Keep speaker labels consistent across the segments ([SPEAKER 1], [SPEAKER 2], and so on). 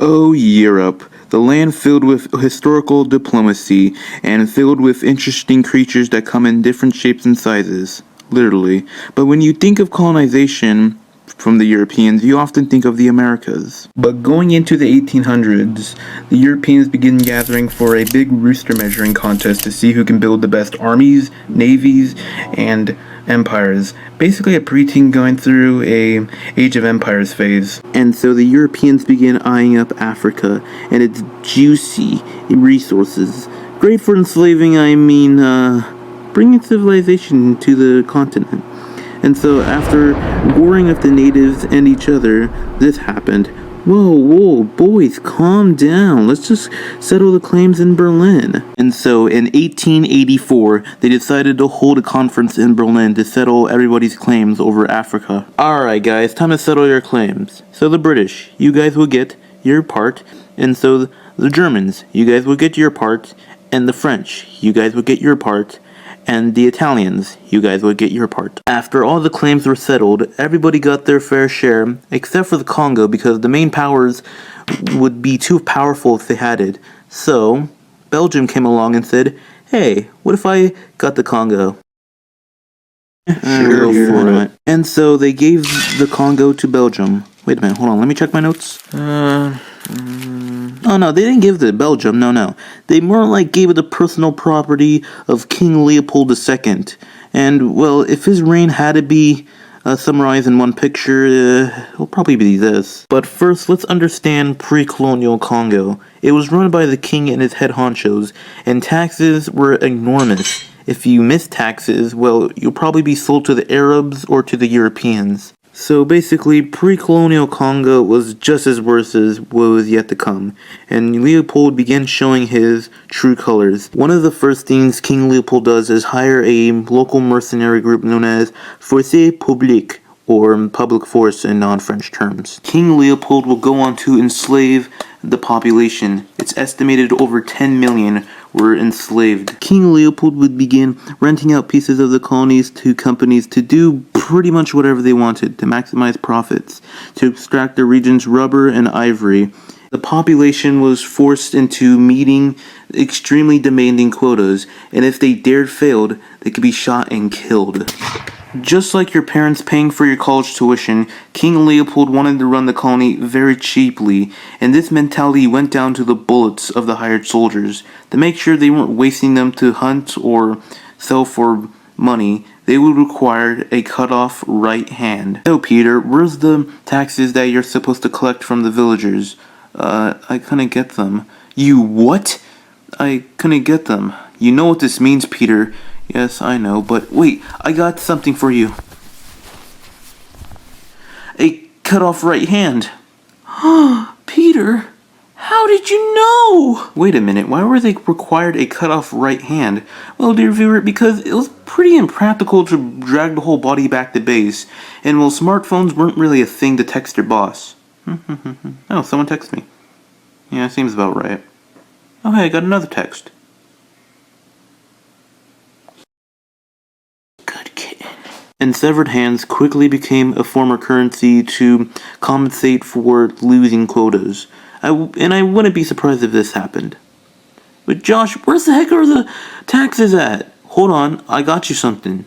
[SPEAKER 1] Oh, Europe, the land filled with historical diplomacy and filled with interesting creatures that come in different shapes and sizes, literally. But when you think of colonization from the Europeans, you often think of the Americas. But going into the 1800s, the Europeans begin gathering for a big rooster measuring contest to see who can build the best armies, navies, and empires. Basically a preteen going through a Age of Empires phase. And so the Europeans begin eyeing up Africa and its juicy resources. Great for enslaving, bringing civilization to the continent. And so after warring with the natives and each other, this happened. Whoa, boys, calm down. Let's just settle the claims in Berlin. And so in 1884, they decided to hold a conference in Berlin to settle everybody's claims over Africa. Alright guys, time to settle your claims. So the British, you guys will get your part. And so the Germans, you guys will get your part. And the French, you guys will get your part. And the Italians, you guys would get your part. After all the claims were settled, everybody got their fair share, except for the Congo, because the main powers would be too powerful if they had it. So, Belgium came along and said, hey, what if I got the Congo? Sure. And so they gave the Congo to Belgium. Wait a minute, hold on, let me check my notes. Oh no, they didn't give it to Belgium, no. They more like gave it the personal property of King Leopold II. And, well, if his reign had to be summarized in one picture, it'll probably be this. But first, let's understand pre-colonial Congo. It was run by the king and his head honchos, and taxes were enormous. If you missed taxes, well, you'll probably be sold to the Arabs or to the Europeans. So basically, pre-colonial Congo was just as worse as what was yet to come, and Leopold began showing his true colors. One of the first things King Leopold does is hire a local mercenary group known as Force Publique, or public force in non-French terms. King Leopold will go on to enslave the population. It's estimated over 10 million were enslaved. King Leopold would begin renting out pieces of the colonies to companies to do pretty much whatever they wanted to maximize profits, to extract the region's rubber and ivory. The population was forced into meeting extremely demanding quotas, and if they dared failed, they could be shot and killed. Just like your parents paying for your college tuition, King Leopold wanted to run the colony very cheaply, and this mentality went down to the bullets of the hired soldiers. To make sure they weren't wasting them to hunt or sell for money, they would require a cut-off right hand. So Peter, where's the taxes that you're supposed to collect from the villagers? I couldn't get them. You what? I couldn't get them. You know what this means, Peter. Yes, I know, but wait, I got something for you. A cut-off right hand. Peter, how did you know? Wait a minute, why were they required a cut-off right hand? Well, dear viewer, because it was pretty impractical to drag the whole body back to base, and well, smartphones weren't really a thing to text your boss. Oh, someone texted me. Yeah, seems about right. Oh, hey, I got another text. And severed hands quickly became a form of currency to compensate for losing quotas. I wouldn't be surprised if this happened. But Josh, where's the heck are the taxes at? Hold on, I got you something.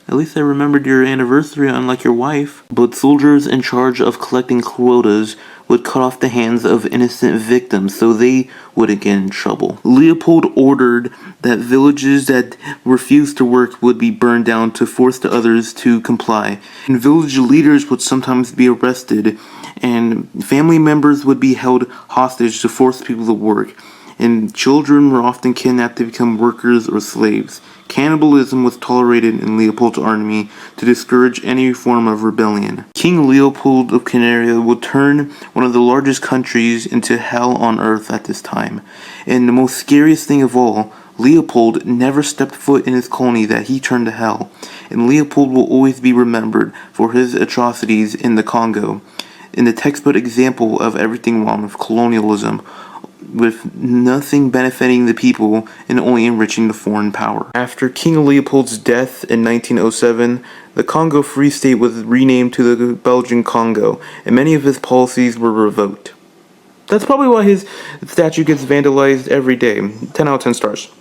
[SPEAKER 1] At least I remembered your anniversary, unlike your wife. But soldiers in charge of collecting quotas would cut off the hands of innocent victims so they wouldn't get in trouble. Leopold ordered that villages that refused to work would be burned down to force the others to comply. And village leaders would sometimes be arrested, and family members would be held hostage to force people to work. And children were often kidnapped to become workers or slaves. Cannibalism was tolerated in Leopold's army to discourage any form of rebellion. King Leopold of Canaria would turn one of the largest countries into hell on earth at this time. And the most scariest thing of all, Leopold never stepped foot in his colony that he turned to hell. And Leopold will always be remembered for his atrocities in the Congo. In the textbook example of everything wrong with colonialism, with nothing benefiting the people and only enriching the foreign power. After King Leopold's death in 1907, the Congo Free State was renamed to the Belgian Congo, and many of his policies were revoked. That's probably why his statue gets vandalized every day. 10 out of 10 stars.